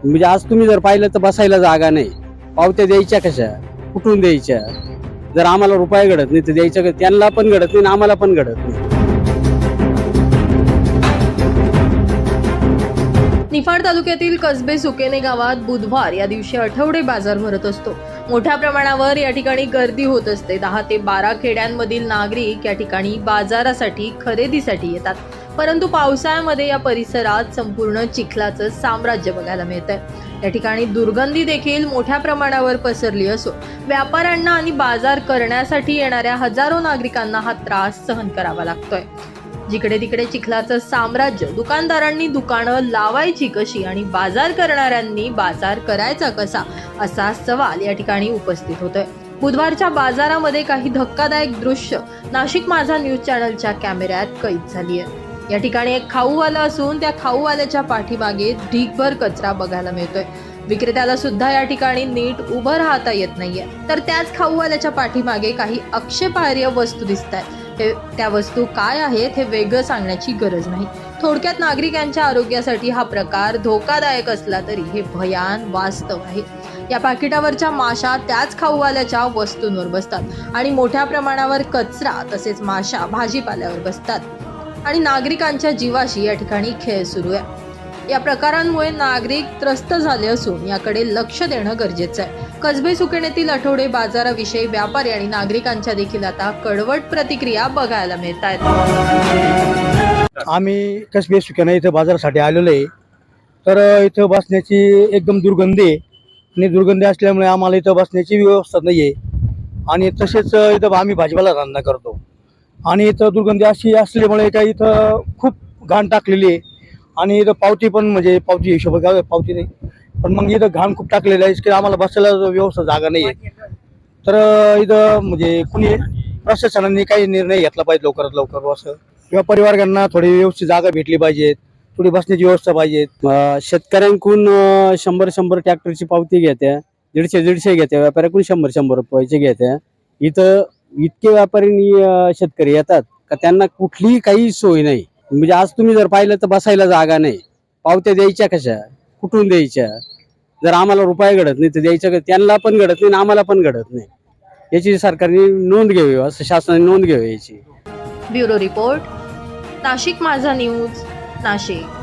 म्हणजे आज तुम्ही जर पाहिलं तर बसायला जागा नाही, पावत्या द्यायच्या कशा, कुठून द्यायच्या? जर आम्हाला रुपये घडत नाही तर द्यायचं, त्यांना पण घडत नाही आम्हाला पण घडत नाही. निफाड तालुक्यातील कसबे सुकेने गावात बुधवार या दिवशी आठवडे बाजार भरत असतो. मोठ्या प्रमाणावर या ठिकाणी गर्दी होत असते. 10 ते 12 खेड्यांमधील नागरिक या ठिकाणी बाजारासाठी खरेदीसाठी येतात. परंतु पावसाळ्यामध्ये या परिसरात संपूर्ण चिखलाचं साम्राज्य बघायला मिळतंय. या ठिकाणी दुर्गंधी देखील मोठ्या प्रमाणावर पसरली असून व्यापाऱ्यांना आणि बाजार करण्यासाठी येणाऱ्या हजारो नागरिकांना हा त्रास सहन करावा लागतोय. जिकडे तिकडे चिखलाचं साम्राज्य, दुकानदारांनी दुकानं लावायची कशी आणि बाजार करणाऱ्यांनी बाजार करायचा कसा, असा सवाल या ठिकाणी उपस्थित होतोय. बुधवारच्या बाजारामध्ये काही धक्कादायक दृश्य नाशिक माझा न्यूज चॅनलच्या कॅमेऱ्यात कैद झाली आहे. या ठिकाणी एक खाऊवाला असून त्या खाऊवाल्याच्या पाठीमागे ढीगभर कचरा बघायला मिळतोय. विक्रेत्याला सुद्धा या ठिकाणी नीट उभं राहता येत नाहीये. तर त्याच खाऊवाल्याच्या पाठीमागे काही आक्षेपार्ह वस्तू दिसत आहेत. त्या वस्तू काय आहेत हे वेगळं सांगण्याची गरज नाही. थोडक्यात नागरिकांच्या आरोग्यासाठी हा प्रकार धोकादायक असला तरी हे भयान वास्तव आहे. या पाकिटावरच्या माशा त्याच खाऊवाल्याच्या वस्तूंवर बसतात आणि मोठ्या प्रमाणावर कचरा तसेच माशा भाजीपाल्यावर बसतात आणि नागरिकांच्या जीवाशी या ठिकाणी खेळ सुरू आहे. या प्रकारांमुळे नागरिक त्रस्त झाले असून याकडे लक्ष देणं गरजेचं आहे. कसबे सुकेनेतील आठवडे बाजाराविषयी व्यापारी आणि नागरिकांच्या देखील आता कडवट प्रतिक्रिया बघायला मिळत आहेत. आम्ही कसबे सुकेना इथं बाजारासाठी आलेलो आहे. तर इथं बसण्याची एकदम दुर्गंधी आहे आणि दुर्गंधी असल्यामुळे आम्हाला इथं बसण्याची व्यवस्था नाही आहे. आणि तसेच इथं आम्ही भाजीपाला धंदा करतो आणि इथं दुर्गंधी अशी असल्यामुळे काही इथं खूप घाण टाकलेली आहे. आणि इथं पावती पण म्हणजे पावती हिशोब पावती नाही, पण मग इथं घाण खूप टाकलेलं आहे की आम्हाला बसायला व्यवस्था जागा नाही आहे. तर इथं म्हणजे कुणी प्रशासनाने काही निर्णय घेतला पाहिजे लवकरात लवकर असं, किंवा परिवारांना थोडी व्यवस्थित जागा भेटली पाहिजे, थोडी बसण्याची व्यवस्था पाहिजे. शेतकऱ्यांकडून 100 ट्रॅक्टरची पावती घेत्या, 150 घेत्या, व्यापाऱ्याकडून 100 रुपयाची घेत्या. इथं इतके व्यापारी शेतकरी येतात का त्यांना कुठलीही काही सोय नाही. म्हणजे आज तुम्ही जर पाहिलं तर बसायला जागा नाही, पावत्या द्यायच्या कशा, कुठून द्यायच्या? जर आम्हाला रुपये घडत नाही तर द्यायचं, त्यांना पण घडत नाही आम्हाला पण घडत नाही. याची सरकारने नोंद घ्यावी, असं शासनाने नोंद घ्यावी याची. ब्युरो रिपोर्ट, नाशिक माझा न्यूज, नाशिक.